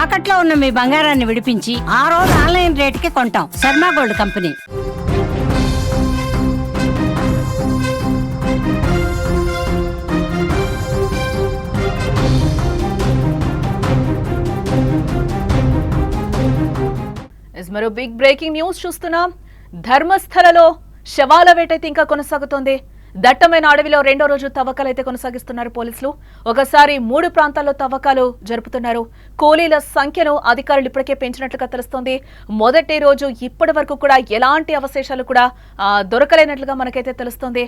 తాకట్లో ఉన్న మీ బంగారాన్ని విడిపించి ఆ రోజు ఆన్లైన్ రేటుకి కొంటాం. Sharma gold company. మరో బిగ్ బ్రేకింగ్ న్యూస్ చూస్తున్నాం. ధర్మస్థలలో శవాల వేటైతే ఇంకా కొనసాగుతోంది. దట్టమైన అడవిలో రెండో రోజు తవ్వకాలైతే కొనసాగిస్తున్నారు పోలీసులు. ఒకసారి 3 ప్రాంతాల్లో తవ్వకాలు జరుపుతున్నారు. కూలీల సంఖ్యను అధికారులు ఇప్పటికే పెంచినట్లుగా తెలుస్తోంది. మొదటి రోజు ఇప్పటి వరకు కూడా ఎలాంటి అవశేషాలు కూడా దొరకలేనట్లుగా మనకైతే తెలుస్తోంది.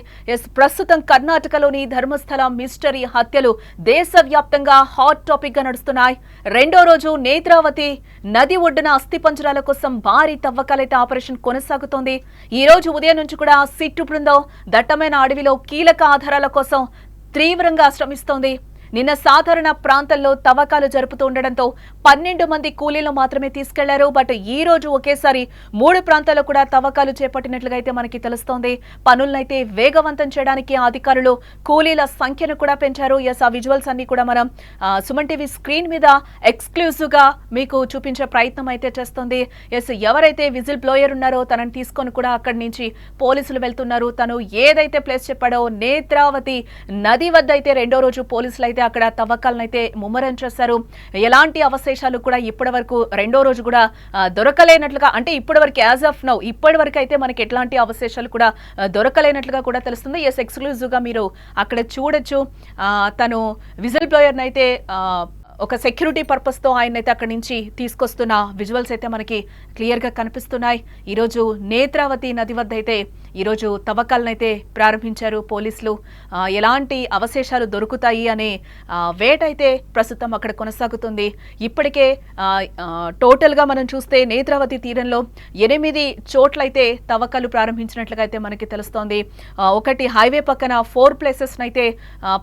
ప్రస్తుతం కర్ణాటకలోని ధర్మస్థల మిస్టరీ హత్యలు దేశవ్యాప్తంగా హాట్ టాపిక్ గా నడుస్తున్నాయి. రెండో రోజు నేత్రావతి నది ఒడ్డున అస్థిపంజరాల కోసం భారీ తవ్వకాలైతే ఆపరేషన్ కొనసాగుతోంది. ఈ రోజు ఉదయం నుంచి కూడా సిట్టు బృందం దట్టమైన అడవిలో కీలక ఆధారాల కోసం తీవ్రంగా శ్రమిస్తోంది. నిన్న సాధారణ ప్రాంతాల్లో తవ్వకాలు జరుపుతూ ఉండడంతో 12 మంది కూలీలు మాత్రమే తీసుకెళ్లారు. బట్ ఈ రోజు ఒకేసారి 3 ప్రాంతాల్లో కూడా తవ్వకాలు చేపట్టినట్లుగా అయితే మనకి తెలుస్తోంది. పనులనైతే వేగవంతం చేయడానికి అధికారులు కూలీల సంఖ్యను కూడా పెంచారు. ఆ విజువల్స్ అన్ని కూడా మనం సుమన్ టీవీ స్క్రీన్ మీద ఎక్స్క్లూజివ్ గా మీకు చూపించే ప్రయత్నం అయితే చేస్తుంది. ఎవరైతే విజిల్ బ్లోయర్ ఉన్నారో తనని తీసుకొని కూడా అక్కడి నుంచి పోలీసులు వెళ్తున్నారు. తను ఏదైతే ప్లేస్ చెప్పాడో నేత్రావతి నది వద్ద అయితే రెండో రోజు పోలీసులు అక్కడ తవ్వకాలను అయితే ముమ్మరం చేశారు. ఎలాంటి అవశేషాలు కూడా ఇప్పటి వరకు రెండో రోజు కూడా దొరకలేనట్లుగా, అంటే ఇప్పటి వరకు యాజ్ ఆఫ్ నౌ ఇప్పటి వరకు అయితే మనకి ఎట్లాంటి అవశేషాలు కూడా దొరకలేనట్లుగా కూడా తెలుస్తుంది. ఎక్స్క్లూజివ్ గా మీరు అక్కడ చూడొచ్చు. తను విజిల్ బ్లోయర్ అయితే ఒక సెక్యూరిటీ పర్పస్ తో ఆయన అయితే అక్కడి నుంచి తీసుకొస్తున్న విజువల్స్ అయితే మనకి క్లియర్ గా కనిపిస్తున్నాయి. ఈరోజు నేత్రావతి నది వద్ద అయితే ఈరోజు తవ్వకాలను అయితే ప్రారంభించారు పోలీసులు. ఎలాంటి అవశేషాలు దొరుకుతాయి అనే వేట అయితే ప్రస్తుతం అక్కడ కొనసాగుతుంది. ఇప్పటికే టోటల్ గా మనం చూస్తే నేత్రావతి తీరంలో 8 చోట్లయితే తవ్వకాలు ప్రారంభించినట్లుగా అయితే మనకి తెలుస్తోంది. ఒకటి హైవే పక్కన 4 ప్లేసెస్ అయితే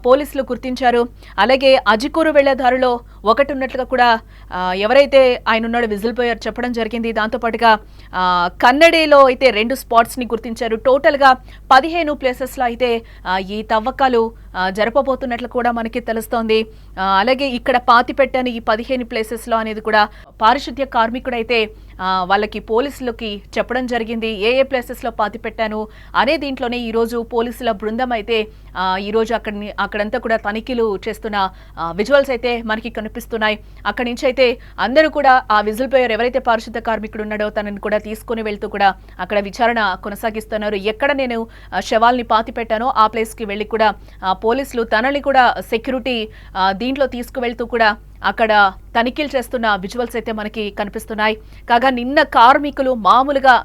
పోలీసులు గుర్తించారు. అలాగే అజికూరు వెళ్లే దారిలో ఒకటి ఉన్నట్లుగా కూడా ఎవరైతే ఆయన ఉన్నాడో విజిల్ బ్లోయర్ చెప్పడం జరిగింది. దాంతో పాటుగా కన్నడిలో అయితే 2 స్పాట్స్ ని గుర్తించారు. టోటల్ గా 15 ప్లేసెస్ లో అయితే ఈ తవ్వకాలు జరపబోతున్నట్లు కూడా మనకి తెలుస్తోంది. అలాగే ఇక్కడ పాతిపెట్టని ఈ 15 ప్లేసెస్ లో అనేది కూడా పారిశుద్ధ్య కార్మికుడు అయితే వాళ్ళకి పోలీసులకి చెప్పడం జరిగింది. ఏ ప్లేసెస్ లో పాతి పెట్టాను అనే దీంట్లోనే ఈ రోజు పోలీసుల బృందం అయితే ఈ రోజు అక్కడంతా కూడా తనిఖీలు చేస్తున్న విజువల్స్ అయితే మనకి కనిపిస్తున్నాయి. అక్కడి నుంచి అయితే అందరూ కూడా ఆ విజిల్ బ్లోయర్ ఎవరైతే పారిశుద్ధ్య కార్మికుడు ఉన్నాడో తనని కూడా తీసుకుని వెళ్తూ కూడా అక్కడ విచారణ కొనసాగిస్తున్నారు. ఎక్కడ నేను శవాల్ని పాతి పెట్టానో ఆ ప్లేస్ కి వెళ్లి కూడా పోలీసులు తనని కూడా సెక్యూరిటీ దీంట్లో తీసుకువెళ్తూ కూడా అక్కడ తనిఖీలు చేస్తున్న విజువల్స్ అయితే మనకి కనిపిస్తున్నాయి. కాగా నిన్న కార్మికులు మామూలుగా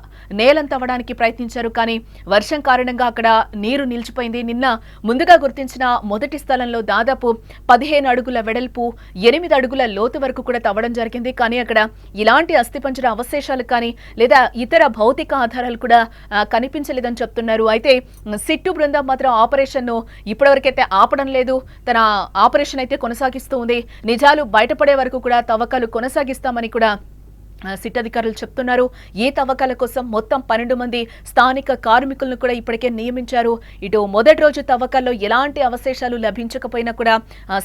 నేలంతవ్వడానికి ప్రయత్నించారు. కానీ వర్షం కారణంగా అక్కడ నీరు నిలిచిపోయింది. నిన్న ముందుగా గుర్తించిన మొదటి స్థలంలో దాదాపు 15 అడుగుల వెడల్పు 8 అడుగుల లోతు వరకు కూడా తవ్వడం జరిగింది. కానీ అక్కడ ఇలాంటి అస్థిపంజర అవశేషాలు కానీ లేదా ఇతర భౌతిక ఆధారాలు కూడా కనిపించలేదని చెప్తున్నారు. అయితే సిట్టు బృందం మాత్రం ఆపరేషన్ ను ఇప్పటివరకైతే ఆపడం లేదు. తన ఆపరేషన్ అయితే కొనసాగిస్తూ ఉంది. నిజాలు బయటపడే వరకు కూడా తవ్వకాలు కొనసాగిస్తామని కూడా సిట్ అధికారులు చెప్తున్నారు. ఈ తవ్వకాల కోసం మొత్తం 12 మంది స్థానిక కార్మికులను కూడా ఇప్పటికే నియమించారు. ఇటు మొదటి రోజు తవ్వకాల్లో ఎలాంటి అవశేషాలు లభించకపోయినా కూడా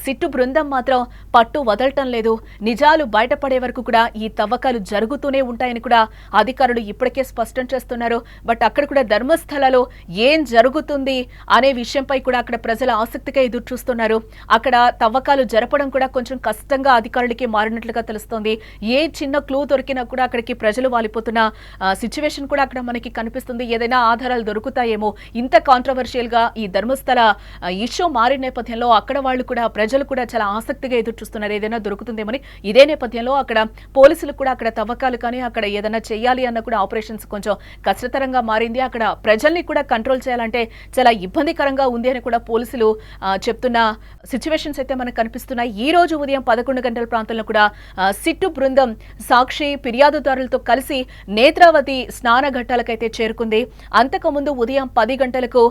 సిట్టు బృందం మాత్రం పట్టు వదలటం లేదు. నిజాలు బయటపడే వరకు కూడా ఈ తవ్వకాలు జరుగుతూనే ఉంటాయని కూడా అధికారులు ఇప్పటికే స్పష్టం చేస్తున్నారు. బట్ అక్కడ కూడా ధర్మస్థలలో ఏం జరుగుతుంది అనే విషయంపై కూడా అక్కడ ప్రజల ఆసక్తిగా ఎదురు చూస్తున్నారు. అక్కడ తవ్వకాలు జరపడం కూడా కొంచెం కష్టంగా అధికారులకి మారినట్లుగా తెలుస్తోంది. ఏ చిన్న క్లూ కూడా అక్కడికి ప్రజలు వాలిపోతున్న సిచ్యువేషన్ కూడా అక్కడ మనకి కనిపిస్తుంది. ఏదైనా ఆధారాలు దొరుకుతాయేమో, ఇంత కాంట్రవర్షియల్ గా ఈ ధర్మస్థల ఇష్యూ మారిన నేపథ్యంలో అక్కడ వాళ్ళు కూడా ప్రజలు కూడా చాలా ఆసక్తిగా ఎదురు చూస్తున్నారు. ఏదైనా దొరుకుతుందేమని. ఇదే నేపథ్యంలో అక్కడ పోలీసులు కూడా అక్కడ తవ్వకాలు కానీ అక్కడ ఏదైనా చేయాలి అన్న కూడా ఆపరేషన్స్ కొంచెం కష్టతరంగా మారింది. అక్కడ ప్రజల్ని కూడా కంట్రోల్ చేయాలంటే చాలా ఇబ్బందికరంగా ఉంది అని కూడా పోలీసులు చెప్తున్న సిచ్యువేషన్స్ అయితే మనకు కనిపిస్తున్నాయి. ఈ రోజు ఉదయం 11 గంటల ప్రాంతంలో కూడా సిట్టు బృందం సాక్షి ఫిర్యాదుదారులతో కలిసి నేత్రావతి స్నాన ఘట్టాలకైతే చేరుకుంది. అంతకుముందు ఉదయం 10 గంటలకు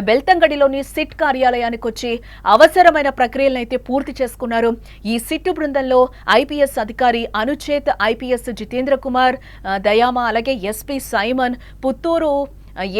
బెల్తంగడిలోని సిట్ కార్యాలయానికి వచ్చి అవసరమైన ప్రక్రియలనైతే పూర్తి చేసుకున్నారు. ఈ సిట్టు బృందంలో ఐపీఎస్ అధికారి అనుచేత్, ఐపీఎస్ జితేంద్ర కుమార్, దయామా, అలాగే SP Simon, Puttur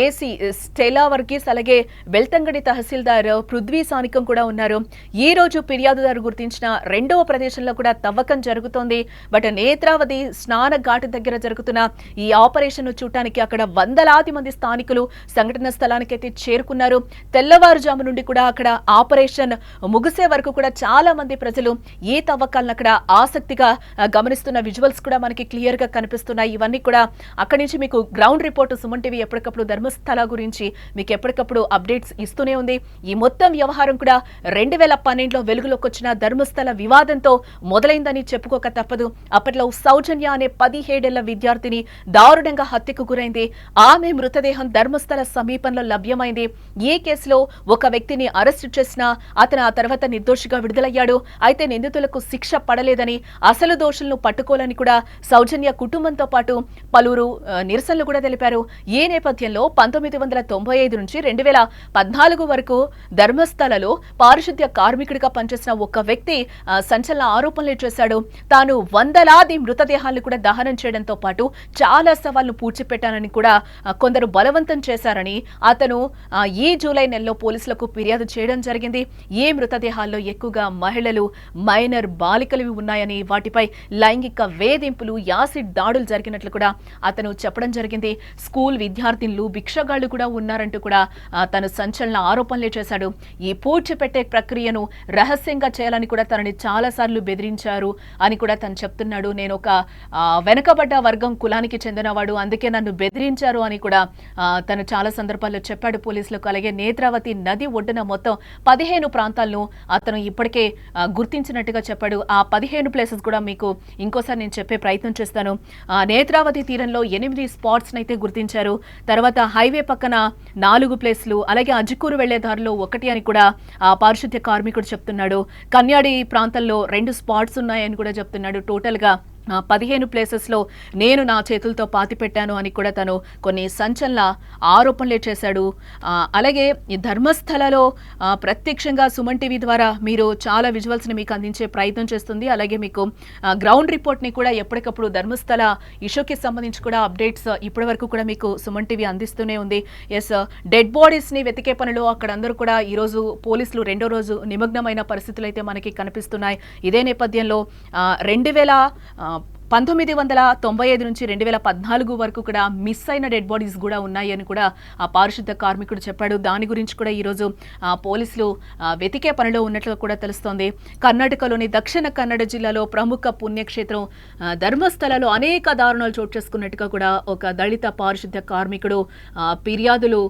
AC Stella Varghese అలాగే బెల్తంగడి తహసీల్దార్ పృథ్వీ సానికం కూడా ఉన్నారు. ఈ రోజు ఫిర్యాదుదారు గుర్తించిన రెండవ ప్రదేశంలో కూడా తవ్వకం జరుగుతోంది. బట్ నేత్రావతి స్నాన ఘాటు దగ్గర జరుగుతున్న ఈ ఆపరేషన్ ను చూడటానికి అక్కడ వందలాది మంది స్థానికులు సంఘటన స్థలానికైతే చేరుకున్నారు. తెల్లవారుజాము నుండి కూడా అక్కడ ఆపరేషన్ ముగిసే వరకు కూడా చాలా మంది ప్రజలు ఈ తవ్వకాలను అక్కడ ఆసక్తిగా గమనిస్తున్న విజువల్స్ కూడా మనకి క్లియర్ గా కనిపిస్తున్నాయి. ఇవన్నీ కూడా అక్కడి నుంచి మీకు గ్రౌండ్ రిపోర్ట్ సుమన్ టీవీ ఎప్పటికప్పుడు ధర్మస్థల గురించి మీకు ఎప్పటికప్పుడు అప్డేట్స్ ఇస్తూనే ఉంది. ఈ మొత్తం వ్యవహారం కూడా 2012లో వెలుగులోకి వచ్చిన ధర్మస్థల వివాదంతో మొదలైందని చెప్పుకోక తప్పదు. అప్పట్లో సౌజన్య అనే 17 ఏళ్ల విద్యార్థిని దారుణంగా హత్యకు గురైంది. ఆమె మృతదేహం ధర్మస్థల సమీపంలో లభ్యమైంది. ఈ కేసులో ఒక వ్యక్తిని అరెస్టు చేసినా అతను ఆ తర్వాత నిర్దోషిగా విడుదలయ్యాడు. అయితే నిందితులకు శిక్ష పడలేదని, అసలు దోషులను పట్టుకోవాలని కూడా సౌజన్య కుటుంబంతో పాటు పలువురు నిరసనలు కూడా తెలిపారు. ఈ నేపథ్యంలో 1995 నుంచి 2014 వరకు ధర్మస్థలలో పారిశుద్ధ్య కార్మికుడిగా పనిచేసిన ఒక వ్యక్తి సంచలన ఆరోపణలు చేశాడు. తాను వందలాది మృతదేహాలను కూడా దహనం చేయడంతో పాటు చాలా సవాళ్లను పూడ్చిపెట్టానని కూడా కొందరు బలవంతం చేశారని అతను ఈ జూలై నెలలో పోలీసులకు ఫిర్యాదు చేయడం జరిగింది. ఈ మృతదేహాల్లో ఎక్కువగా మహిళలు, మైనర్ బాలికలు ఉన్నాయని, వాటిపై లైంగిక వేధింపులు, యాసిడ్ దాడులు జరిగినట్లు కూడా అతను చెప్పడం జరిగింది. స్కూల్ విద్యార్థినులు, భిక్షగాళ్లు కూడా ఉన్నారంటూ కూడా తను సంచలన ఆరోపణలే చేశాడు. ఈ పూడ్చిపెట్టే ప్రక్రియను రహస్యంగా చేయాలని కూడా తనని చాలా సార్లు బెదిరించారు అని కూడా తను చెప్తున్నాడు. నేను ఒక వెనుకబడ్డ వర్గం కులానికి చెందినవాడు, అందుకే నన్ను బెదిరించారు అని కూడా తను చాలా సందర్భాల్లో చెప్పాడు పోలీసులకు. అలాగే నేత్రావతి నది ఒడ్డున మొత్తం 15 ప్రాంతాలను అతను ఇప్పటికే గుర్తించినట్టుగా చెప్పాడు. ఆ 15 ప్లేసెస్ కూడా మీకు ఇంకోసారి నేను చెప్పే ప్రయత్నం చేస్తాను. నేత్రావతి తీరంలో 8 స్పాట్స్ అయితే గుర్తించారు. తర్వాత హైవే పక్కన 4 ప్లేస్లు, అలాగే అజ్కూరు వెళ్లే దారిలో 1 అని కూడా పారిశుద్ధ్య కార్మికుడు చెప్తున్నాడు. కన్యాడి ప్రాంతంలో 2 స్పాట్స్ ఉన్నాయని కూడా చెప్తున్నాడు. టోటల్ గా 15 ప్లేసెస్ లో నేను నా చేతులతో పాతి పెట్టాను అని కూడా తను కొన్ని సంచలన ఆరోపణలే చేశాడు. అలాగే ఈ ధర్మస్థలలో ప్రత్యక్షంగా సుమన్ టీవీ ద్వారా మీరు చాలా విజువల్స్ ని మీకు అందించే ప్రయత్నం చేస్తుంది. అలాగే మీకు గ్రౌండ్ రిపోర్ట్ ని కూడా ఎప్పటికప్పుడు ధర్మస్థల ఇష్యూకి సంబంధించి కూడా అప్డేట్స్ ఇప్పటి వరకు కూడా మీకు సుమన్ టీవీ అందిస్తూనే ఉంది. ఎస్, డెడ్ బాడీస్ ని వెతికే పనిలో అక్కడ అందరూ కూడా ఈ రోజు పోలీసులు రెండో రోజు నిమగ్నమైన పరిస్థితులు అయితే మనకి కనిపిస్తున్నాయి. ఇదే నేపథ్యంలో 1995 నుంచి 2014 వరకు కూడా మిస్ అయిన డెడ్ బాడీస్ కూడా ఉన్నాయి అని కూడా ఆ పారిశుద్ధ కార్మికుడు చెప్పాడు. దాని గురించి కూడా ఈరోజు పోలీసులు వెతికే పనిలో ఉన్నట్లు కూడా తెలుస్తోంది. కర్ణాటకలోని దక్షిణ కన్నడ జిల్లాలో ప్రముఖ పుణ్యక్షేత్రం ధర్మస్థలలో అనేక దారుణాలు చోటు చేసుకున్నట్టుగా కూడా ఒక దళిత పారిశుద్ధ కార్మికుడు ఫిర్యాదులు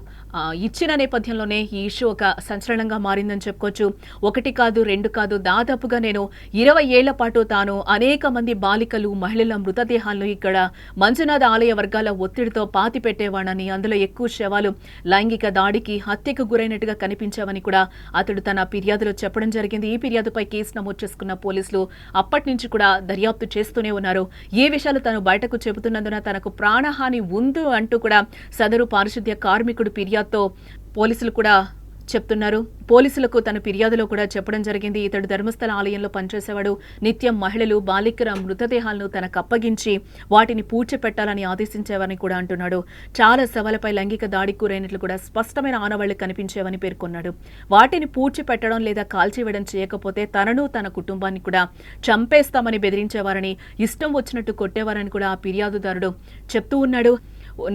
ఇచ్చిన నేపథ్యంలోనే ఈ ఇష్యూ ఒక సంచలనంగా మారిందని చెప్పుకోవచ్చు. 1 కాదు 2 కాదు, దాదాపుగా నేను 20 ఏళ్ల పాటు తాను అనేక మంది బాలికలు, మహిళల మృతదేహాలను ఇక్కడ మంజునాథ ఆలయ వర్గాల ఒత్తిడితో పాతి పెట్టేవాడని, అందులో ఎక్కువ శవాలు లైంగిక దాడికి, హత్యకు గురైనట్టుగా కనిపించావని కూడా అతడు తన ఫిర్యాదులో చెప్పడం జరిగింది. ఈ ఫిర్యాదుపై కేసు నమోదు చేసుకున్న పోలీసులు అప్పటి నుంచి కూడా దర్యాప్తు చేస్తూనే ఉన్నారు. ఈ విషయాలు తను బయటకు చెబుతున్నందున తనకు ప్రాణహాని ఉంది అంటూ కూడా సదరు పారిశుద్ధ్య కార్మికుడు ఫిర్యాదుతో పోలీసులు కూడా చెప్తున్నారు. పోలీసులకు తన ఫిర్యాదులో కూడా చెప్పడం జరిగింది. ఇతడు ధర్మస్థల ఆలయంలో పనిచేసేవాడు. నిత్యం మహిళలు, బాలికల మృతదేహాలను తనకు అప్పగించి వాటిని పూడ్చిపెట్టాలని ఆదేశించేవని కూడా అంటున్నాడు. చాలా శవాలపై లైంగిక దాడికి గురైనట్లు కూడా స్పష్టమైన ఆనవాళ్లు కనిపించేవని పేర్కొన్నాడు. వాటిని పూడ్చిపెట్టడం లేదా కాల్చివేయడం చేయకపోతే తనను, తన కుటుంబాన్ని కూడా చంపేస్తామని బెదిరించేవారని, ఇష్టం వచ్చినట్టు కొట్టేవారని కూడా ఆ ఫిర్యాదుదారుడు చెప్తూ ఉన్నాడు.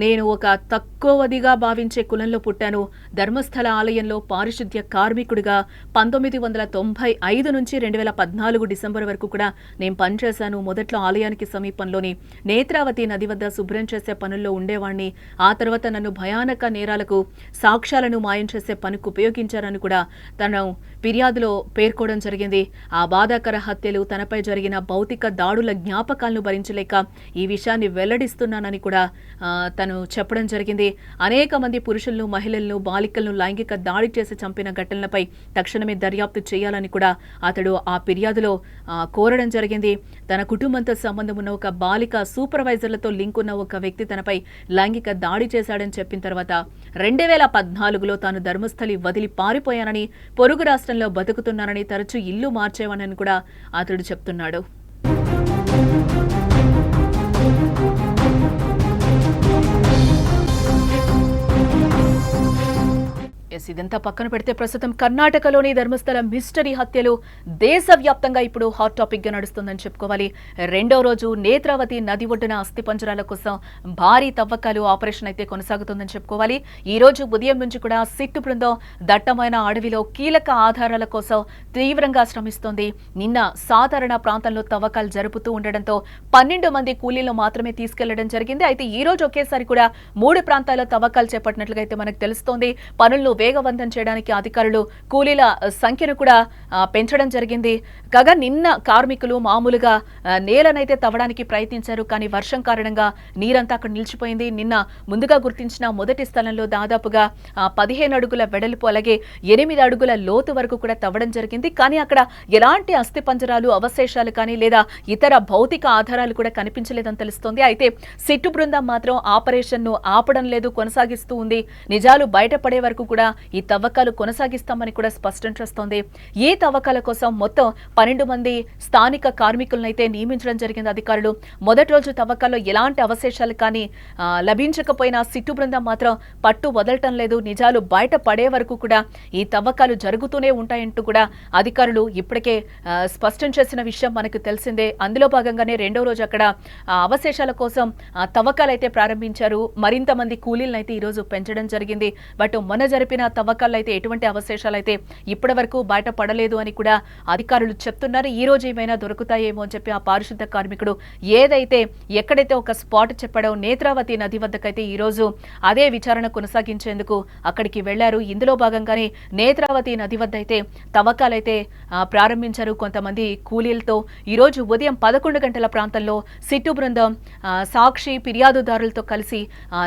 నేను ఒక తక్కువదిగా భావించే కులంలో పుట్టాను. ధర్మస్థల ఆలయంలో పారిశుద్ధ్య కార్మికుడిగా 1995 నుంచి 2014 డిసెంబర్ వరకు కూడా నేను పనిచేశాను. మొదట్లో ఆలయానికి సమీపంలోని నేత్రావతి నది వద్ద శుభ్రం చేసే పనుల్లో ఉండేవాణ్ణి. ఆ తర్వాత నన్ను భయానక నేరాలకు, సాక్ష్యాలను మాయం చేసే పనికి ఉపయోగించారని కూడా తను ఫిర్యాదులో పేర్కోవడం జరిగింది. ఆ బాధాకర హత్యలు, తనపై జరిగిన భౌతిక దాడుల జ్ఞాపకాలను భరించలేక ఈ విషయాన్ని వెల్లడిస్తున్నానని కూడా తను చెప్పడం జరిగింది. అనేక మంది పురుషులను, మహిళలను, బాలికలను లైంగిక దాడి చేసి చంపిన ఘటనలపై తక్షణమే దర్యాప్తు చేయాలని కూడా అతడు ఆ ఫిర్యాదులో కోరడం జరిగింది. తన కుటుంబంతో సంబంధం ఉన్న ఒక బాలిక సూపర్వైజర్లతో లింక్ ఉన్న ఒక వ్యక్తి తనపై లైంగిక దాడి చేశాడని చెప్పిన తర్వాత 2014లో తాను ధర్మస్థలి వదిలి పారిపోయానని, పొరుగు రాష్ట్రంలో బతుకుతున్నానని, తరచూ ఇల్లు మార్చేవానని కూడా అతడు చెప్తున్నాడు. ఇదంతా పక్కన పెడితే ప్రస్తుతం కర్ణాటకలోని ధర్మస్థల మిస్టరీ హత్యలు దేశవ్యాప్తంగా ఇప్పుడు హాట్ టాపిక్ గా నడుస్తుందని చెప్పుకోవాలి. రెండో రోజు నేత్రావతి నది ఒడ్డున అస్థిపంజరాల కోసం భారీ తవ్వకాలు ఆపరేషన్ అయితే కొనసాగుతుందని చెప్పుకోవాలి. ఈ రోజు ఉదయం నుంచి కూడా సిట్టు బృందం దట్టమైన అడవిలో కీలక ఆధారాల కోసం తీవ్రంగా శ్రమిస్తోంది. నిన్న సాధారణ ప్రాంతంలో తవ్వకాలు జరుపుతూ ఉండడంతో 12 మంది కూలీలను మాత్రమే తీసుకెళ్లడం జరిగింది. అయితే ఈ రోజు ఒకేసారి కూడా 3 ప్రాంతాల్లో తవ్వకాలు చేపట్టినట్లుగా అయితే మనకు తెలుస్తోంది. పనులను వేగవంతం చేయడానికి అధికారులు కూలీల సంఖ్యను కూడా పెంచడం జరిగింది. కాగా నిన్న కార్మికులు మామూలుగా నేలనైతే తవ్వడానికి ప్రయత్నించారు. కానీ వర్షం కారణంగా నీరంతా అక్కడ నిలిచిపోయింది. నిన్న ముందుగా గుర్తించిన మొదటి స్థలంలో దాదాపుగా 15 అడుగుల వెడల్పు అలాగే 8 అడుగుల లోతు వరకు కూడా తవ్వడం జరిగింది. కానీ అక్కడ ఎలాంటి అస్థిపంజరాలు అవశేషాలు కానీ లేదా ఇతర భౌతిక ఆధారాలు కూడా కనిపించలేదని తెలుస్తోంది. అయితే సిట్టు బృందం మాత్రం ఆపరేషన్ ను ఆపడం లేదు, కొనసాగిస్తూ ఉంది. నిజాలు బయటపడే వరకు కూడా ఈ తవ్వకాలు కొనసాగిస్తామని కూడా స్పష్టం చేస్తోంది. ఈ తవ్వకాల కోసం మొత్తం 12 మంది స్థానిక కార్మికులను అయితే నియమించడం జరిగింది అధికారులు. మొదటి రోజు తవ్వకాల్లో ఎలాంటి అవశేషాలు కానీ లభించకపోయినా సిట్టు బృందం మాత్రం పట్టు వదలటం లేదు. నిజాలు బయటపడే వరకు కూడా ఈ తవ్వకాలు జరుగుతూనే ఉంటాయంటూ కూడా అధికారులు ఇప్పటికే స్పష్టం చేసిన విషయం మనకు తెలిసిందే. అందులో భాగంగానే రెండో రోజు అక్కడ అవశేషాల కోసం తవ్వకాలు అయితే ప్రారంభించారు. మరింత మంది కూలీలను అయితే ఈ రోజు పెంచడం జరిగింది. బట్ మొన్న జరిపిన తవ్వకాల్లో అయితే ఎటువంటి అవశేషాలు అయితే ఇప్పటి వరకు బయటపడలేదు అని కూడా అధికారులు చెప్తున్నారు. ఈ రోజు ఏమైనా దొరుకుతాయేమో అని చెప్పి ఆ పారిశుద్ధ కార్మికుడు ఏదైతే ఎక్కడైతే ఒక స్పాట్ చెప్పాడో నేత్రావతి నది వద్దకైతే ఈ రోజు అదే విచారణ కొనసాగించేందుకు అక్కడికి వెళ్లారు. ఇందులో భాగంగానే నేత్రావతి నది వద్ద అయితే తవ్వకాలైతే ప్రారంభించారు కొంతమంది కూలీలతో. ఈ రోజు ఉదయం 11 గంటల ప్రాంతంలో సిట్టు బృందం సాక్షి ఫిర్యాదుదారులతో కలిసి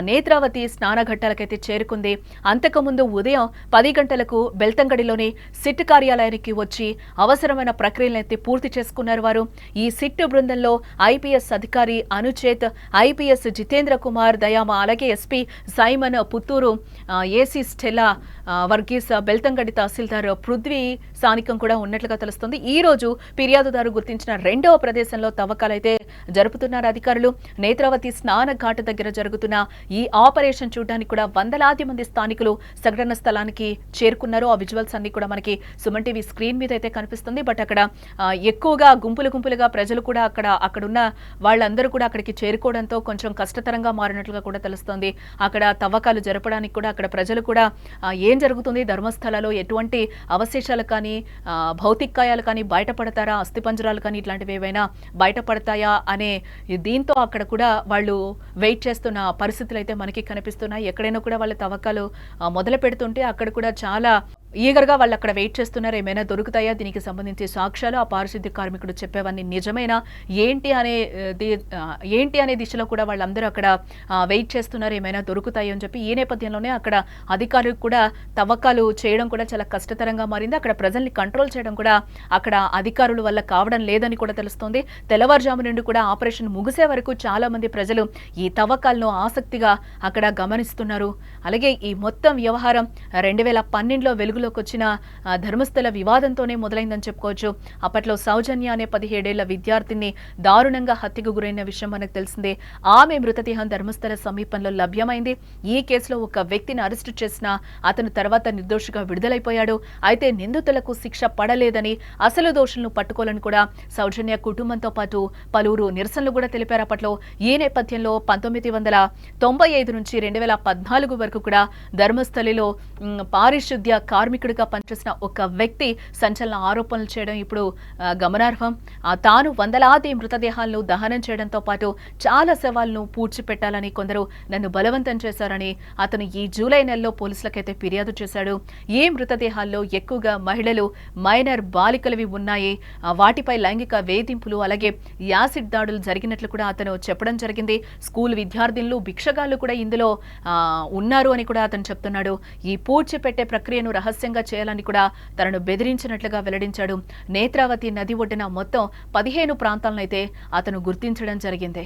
నేత్రావతి స్నానఘట్టాలకైతే చేరుకుంది. అంతకుముందు ఉదయం 10 గంటలకు బెల్తంగడిలోని సిట్ కార్యాలయానికి వచ్చి అవసరమైన ప్రక్రియలైతే పూర్తి చేసుకున్నారు వారు. ఈ సిట్ బృందంలో ఐపీఎస్ అధికారి అనుచేత్, ఐపీఎస్ జితేంద్ర కుమార్ దయామ, అలాగే SP Simon Puttur, AC Stella Varghese, Belthangady tahsildar Prithvi స్థానికం కూడా ఉన్నట్లుగా తెలుస్తుంది. ఈ రోజు ఫిర్యాదుదారు గుర్తించిన రెండవ ప్రదేశంలో తవ్వకాలైతే జరుపుతున్నారు అధికారులు. నేత్రావతి స్నాన ఘాట్ దగ్గర జరుగుతున్న ఈ ఆపరేషన్ చూడడానికి కూడా వందలాది మంది స్థానికులు సంఘటన స్థలానికి చేరుకున్నారు. ఆ విజువల్స్ అన్ని కూడా మనకి సుమన్ టీవీ స్క్రీన్ మీద అయితే కనిపిస్తుంది. బట్ అక్కడ ఎక్కువగా గుంపులుగా ప్రజలు కూడా అక్కడున్న వాళ్ళందరూ కూడా అక్కడికి చేరుకోవడంతో కొంచెం కష్టతరంగా మారినట్లుగా కూడా తెలుస్తోంది. అక్కడ తవ్వకాలు జరపడానికి కూడా అక్కడ ప్రజలు కూడా ఏం జరుగుతుంది, ధర్మస్థలలో ఎటువంటి అవశేషాలు కానీ భౌతికాయాలు కానీ బయటపడతారా, అస్థిపంజరాలు కానీ ఇట్లాంటివి ఏవైనా బయటపడతాయా అనే దీంతో అక్కడ కూడా వాళ్ళు వెయిట్ చేస్తున్న పరిస్థితులు అయితే మనకి కనిపిస్తున్నాయి. ఎక్కడైనా కూడా వాళ్ళ తవ్వకాలు మొదలు పెడుతుంటే అక్కడ కూడా చాలా ఈగర్గా వాళ్ళు అక్కడ వెయిట్ చేస్తున్నారు. ఏమైనా దొరుకుతాయా, దీనికి సంబంధించి సాక్ష్యాలు ఆ పారిశుద్ధ్య కార్మికుడు చెప్పేవన్నీ నిజమేనా ఏంటి అనే దిశలో కూడా వాళ్ళందరూ అక్కడ వెయిట్ చేస్తున్నారు. ఏమైనా దొరుకుతాయి అని చెప్పి ఈ నేపథ్యంలోనే అక్కడ అధికారులు కూడా తవ్వకాలు చేయడం కూడా చాలా కష్టతరంగా మారింది. అక్కడ ప్రజల్ని కంట్రోల్ చేయడం కూడా అక్కడ అధికారుల వల్ల కావడం లేదని కూడా తెలుస్తోంది. తెల్లవారుజాము నుండి కూడా ఆపరేషన్ ముగిసే వరకు చాలా మంది ప్రజలు ఈ తవ్వకాలను ఆసక్తిగా అక్కడ గమనిస్తున్నారు. అలాగే ఈ మొత్తం వ్యవహారం 2012లో వెలుగులోకి వచ్చిన ధర్మస్థల వివాదంతోనే మొదలైందని చెప్పుకోవచ్చు. అప్పట్లో సౌజన్య అనే 17 ఏళ్ల విద్యార్థిని దారుణంగా హత్యకు గురైన విషయం మనకు తెలిసిందే. ఆమె మృతదేహం ధర్మస్థల సమీపంలో లభ్యమైంది. ఈ కేసులో ఒక వ్యక్తిని అరెస్టు చేసిన అతను తర్వాత నిర్దోషిగా విడుదలైపోయాడు. అయితే నిందితులకు శిక్ష పడలేదని, అసలు దోషులను పట్టుకోవాలని కూడా సౌజన్య కుటుంబంతో పాటు పలువురు నిరసనలు కూడా తెలిపారు. అప్పట్లో ఈ నేపథ్యంలో 1995 నుంచి 2014 వరకు కూడా ధర్మస్థలిలో పారిశుద్ధ్య కార్మికుడిగా పనిచేసిన ఒక వ్యక్తి సంచలన ఆరోపణలు చేయడం ఇప్పుడు గమనార్హం. తాను వందలాది మృతదేహాలను దహనం చేయడంతో పాటు చాలా శవాలను పూడ్చిపెట్టాలని కొందరు నన్ను బలవంతం చేశారని అతను ఈ జూలై నెలలో పోలీసులకైతే ఫిర్యాదు చేశాడు. ఈ మృతదేహాల్లో ఎక్కువగా మహిళలు, మైనర్ బాలికలవి ఉన్నాయి. వాటిపై లైంగిక వేధింపులు అలాగే యాసిడ్ దాడులు జరిగినట్లు కూడా అతను చెప్పడం జరిగింది. స్కూల్ విద్యార్థినులు, భిక్షగాళ్లు కూడా ఇందులో ఉన్నారు అని కూడా అతను చెప్తున్నాడు. ఈ పూడ్చిపెట్టే ప్రక్రియను రహస్యంగా చేయాలని కూడా తనను బెదిరించినట్లుగా వెల్లడించాడు. నేత్రావతి నది ఒడ్డున మొత్తం 15 ప్రాంతాలనైతే అతను గుర్తించడం జరిగింది.